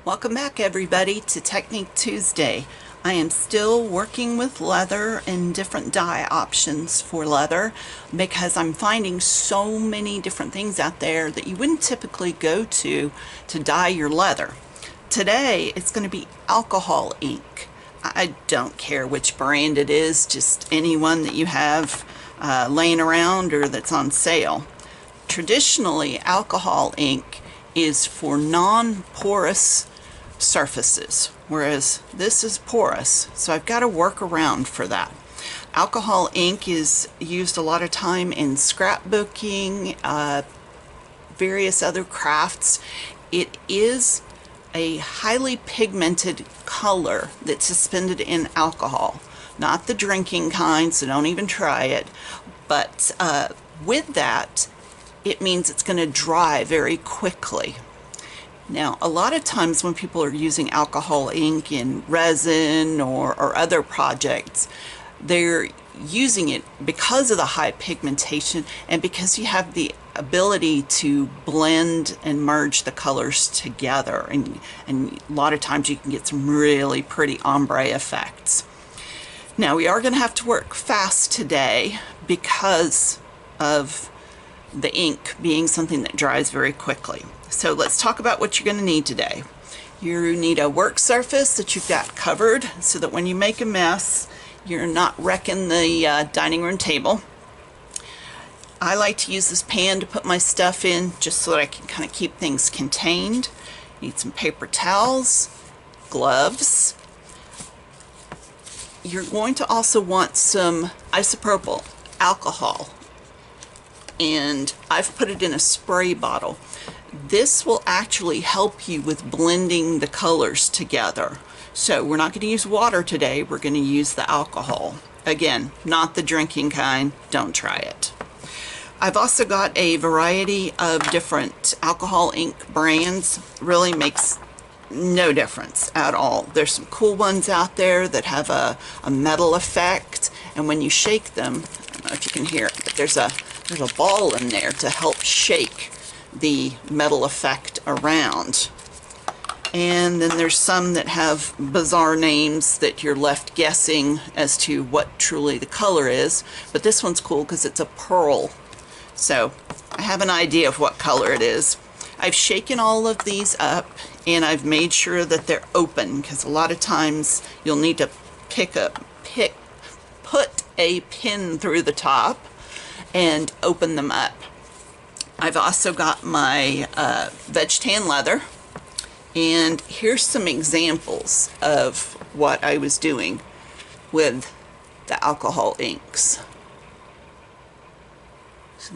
Welcome back everybody to Technique Tuesday. I am still working with leather and different dye options for leather because I'm finding so many different things out there that you wouldn't typically go to dye your leather. Today it's going to be alcohol ink. I don't care which brand it is, just any one that you have laying around or that's on sale. Traditionally, alcohol ink is for non-porous surfaces, whereas this is porous, so I've got to work around for that. Alcohol ink is used a lot of time in scrapbooking, various other crafts. It is a highly pigmented color that's suspended in alcohol, not the drinking kind, so don't even try it, but with that it means it's going to dry very quickly. Now, a lot of times when people are using alcohol ink in resin or other projects, they're using it because of the high pigmentation and because you have the ability to blend and merge the colors together. And a lot of times you can get some really pretty ombre effects. Now, we are going to have to work fast today because of the ink being something that dries very quickly. So let's talk about what you're going to need today. You need a work surface that you've got covered so that when you make a mess, you're not wrecking the dining room table. I like to use this pan to put my stuff in just so that I can kind of keep things contained. Need some paper towels, gloves. You're going to also want some isopropyl alcohol, and I've put it in a spray bottle. This will actually help you with blending the colors together. So we're not going to use water today, we're going to use the alcohol. Again, not the drinking kind, don't try it. I've also got a variety of different alcohol ink brands. Really makes no difference at all. There's some cool ones out there that have a metal effect, and when you shake them, I don't know if you can hear it, but there's a ball in there to help shake the metal effect around. And then there's some that have bizarre names that you're left guessing as to what truly the color is, but this one's cool because it's a pearl, so I have an idea of what color it is. I've shaken all of these up and I've made sure that they're open, because a lot of times you'll need to put a pin through the top and open them up. I've also got my veg tan leather, and here's some examples of what I was doing with the alcohol inks. So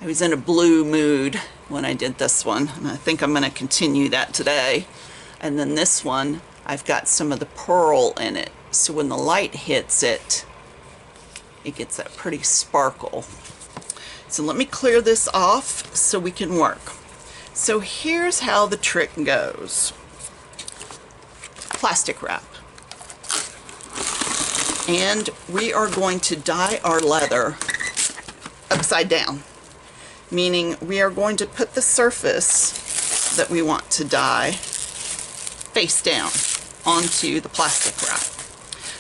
I was in a blue mood when I did this one, and I think I'm going to continue that today. And then this one, I've got some of the pearl in it, so when the light hits it, it gets that pretty sparkle. So let me clear this off so we can work. So here's how the trick goes. Plastic wrap. And we are going to dye our leather upside down, meaning we are going to put the surface that we want to dye face down onto the plastic wrap.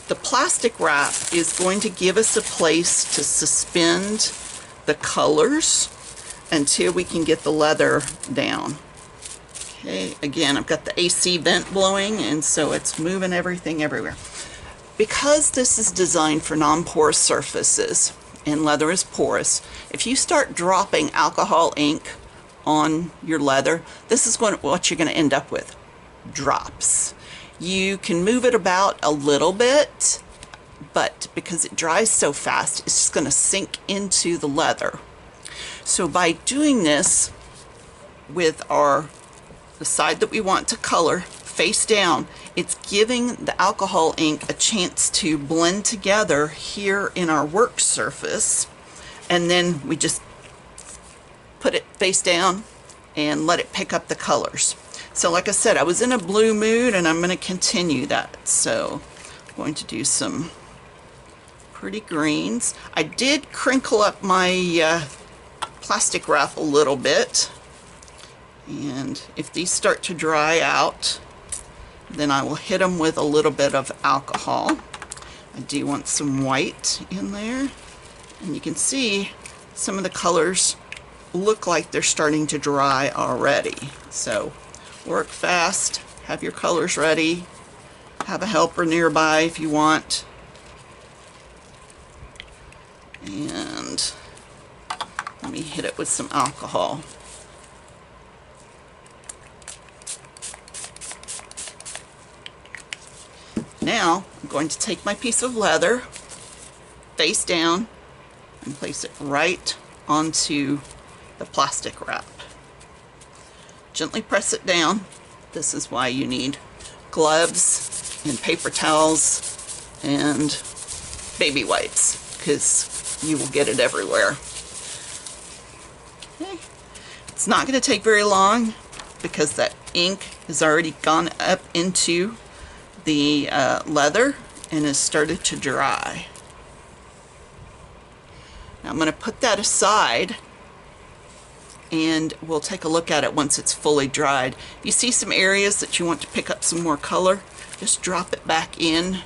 The plastic wrap is going to give us a place to suspend the colors until we can get the leather down. Okay, again, I've got the AC vent blowing, and so it's moving everything everywhere. Because this is designed for non-porous surfaces and leather is porous, if you start dropping alcohol ink on your leather, this is what you're going to end up with: drops. You can move it about a little bit, but because it dries so fast, it's just going to sink into the leather. So by doing this with the side that we want to color face down, it's giving the alcohol ink a chance to blend together here in our work surface, and then we just put it face down and let it pick up the colors. So like I said, I was in a blue mood, and I'm going to continue that. So I'm going to do some pretty greens. I did crinkle up my plastic wrap a little bit, And if these start to dry out, then I will hit them with a little bit of alcohol. I do want some white in there. And you can see some of the colors look like they're starting to dry already. So work fast, have your colors ready, have a helper nearby if you want. And let me hit it with some alcohol. Now I'm going to take my piece of leather face down and place it right onto the plastic wrap. Gently press it down. This is why you need gloves and paper towels and baby wipes, because you will get it everywhere. Okay. It's not going to take very long because that ink has already gone up into the leather and has started to dry. Now I'm going to put that aside and we'll take a look at it once it's fully dried. If you see some areas that you want to pick up some more color, just drop it back in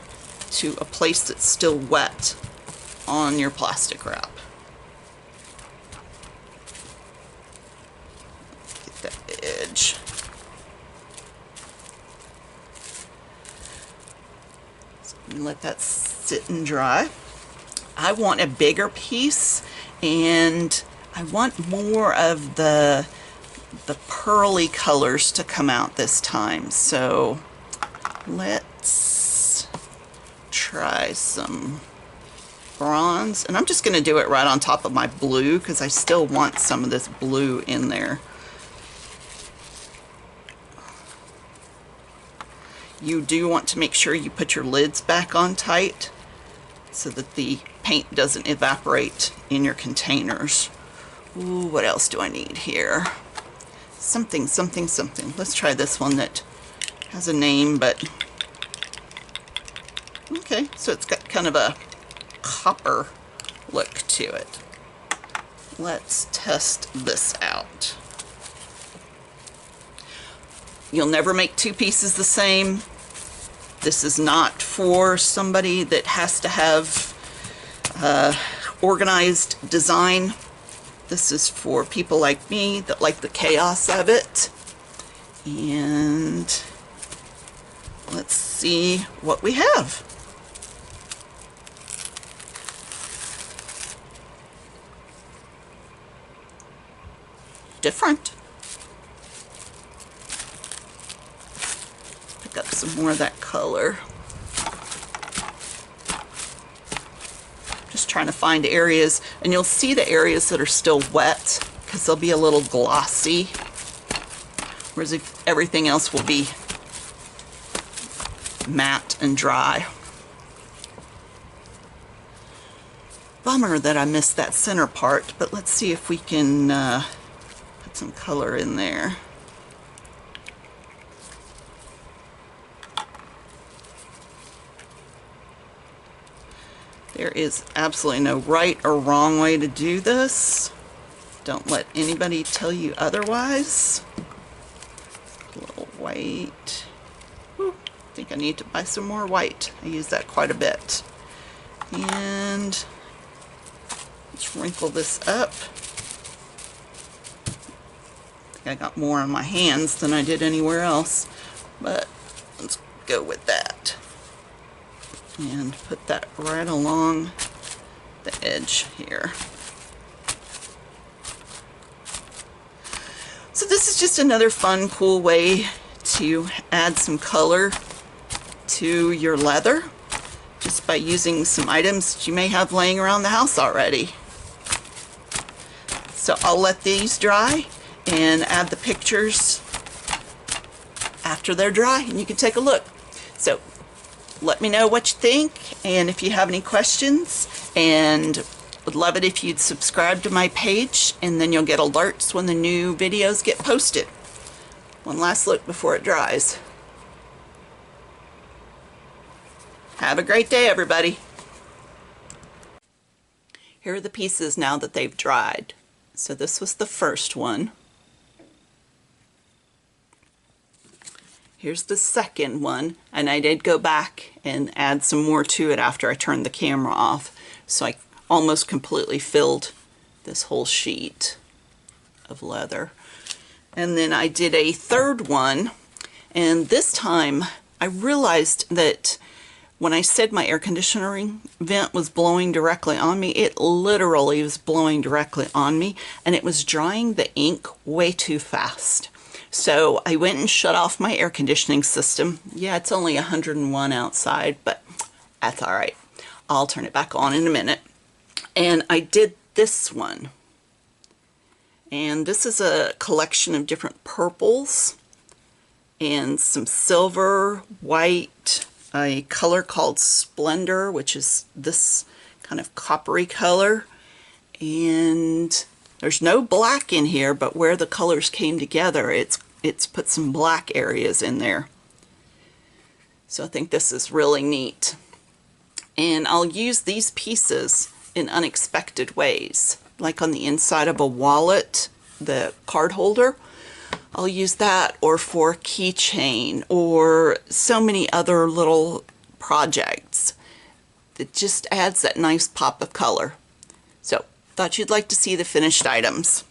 to a place that's still wet on your plastic wrap. Get that edge. So let that sit and dry. I want a bigger piece, and I want more of the pearly colors to come out this time. So let's try some bronze, and I'm just going to do it right on top of my blue because I still want some of this blue in there. You do want to make sure you put your lids back on tight so that the paint doesn't evaporate in your containers. Ooh, what else do I need here? Something. Let's try this one that has a name, but okay, so it's got kind of a copper look to it. Let's test this out. You'll never make two pieces the same. This is not for somebody that has to have organized design. This is for people like me that like the chaos of it. And let's see what we have. Different. Pick up some more of that color. Just trying to find areas, and you'll see the areas that are still wet because they'll be a little glossy, whereas everything else will be matte and dry. Bummer that I missed that center part, but let's see if we can put some color in there. There is absolutely no right or wrong way to do this. Don't let anybody tell you otherwise. A little white. Whew, I think I need to buy some more white. I use that quite a bit. And let's wrinkle this up. I think I got more on my hands than I did anywhere else, but let's go with that. And put that right along the edge here. So this is just another fun, cool way to add some color to your leather, just by using some items that you may have laying around the house already. So I'll let these dry and add the pictures after they're dry, and you can take a look. So let me know what you think, and if you have any questions, and would love it if you'd subscribe to my page, and then you'll get alerts when the new videos get posted. One last look before it dries. Have a great day, everybody. Here are the pieces now that they've dried. So this was the first one. Here's the second one, and I did go back and add some more to it after I turned the camera off. So I almost completely filled this whole sheet of leather. And then I did a third one, and this time I realized that when I said my air conditioning vent was blowing directly on me, it literally was blowing directly on me, and it was drying the ink way too fast. So I went and shut off my air conditioning system. Yeah, it's only 101 outside, but that's all right. I'll turn it back on in a minute. And I did this one. And this is a collection of different purples and some silver, white, a color called Splendor, which is this kind of coppery color. And there's no black in here, but where the colors came together, it's put some black areas in there. So I think this is really neat. And I'll use these pieces in unexpected ways, like on the inside of a wallet, the card holder. I'll use that, or for a keychain, or so many other little projects. It just adds that nice pop of color. So, thought you'd like to see the finished items.